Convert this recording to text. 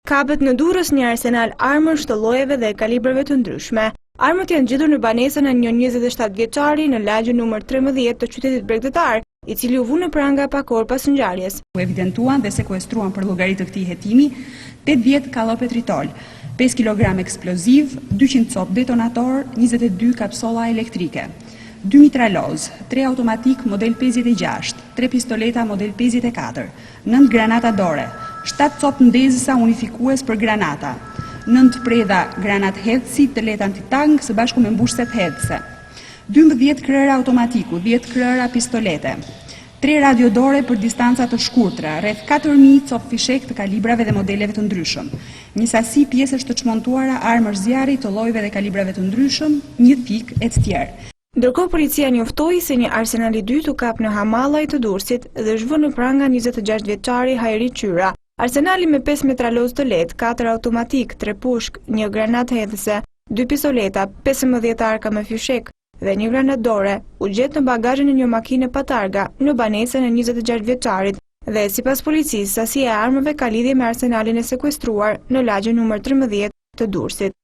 Kapet në Durrës një arsenal armësh të llojeve dhe kalibrave të ndryshme. Armët janë gjetur në banesën e një 27 vjeçari në lagjen numër 13 të qytetit bregdetar, i cili u vu në pranga pa kohë pas ngjarjes. U evidentuan dhe sekuestruan për llogari të këtij hetimi 80 kallo petritol, 5 kg eksploziv, 200 cop detonator, 22 kapsolla elektrike, 2 mitraloz, 3 automatik model 56, 3 pistoleta model 54, 9 granata dore, 7 cop ndezësa unifikues për granata, 9 predha granat hedhësi të lehtë antitank së bashku me mbushëset hedhëse, 12 krëra automatiku, 10 krëra pistolete, 3 radiodore për distanca të shkurtra, rreth 4000 cop fishek të kalibrave dhe modeleve të ndryshëm, një sasi pjesësh të çmontuara armësh zjarri të llojeve dhe kalibrave të ndryshëm, një pikë etc. Ndërkohë policia njoftoi se një arsenal i dytë u kap në Hamallaj të Durrësit dhe zhvon në pranga 26 vjeçari Hajri Qyra. Arsenali me 5 metraloz të lehtë, 4 automatik, 3 pushk, 1 granatë hedhëse, 2 pistoleta, 15 arka me fishek dhe 1 granatë dore u gjet në bagazhin e një makine pa targa në banesën e 26 vjeçarit dhe sipas policisë sasia e armëve ka lidhje me arsenalin e sekuestruar në lagjen numër 13 të Durrësit.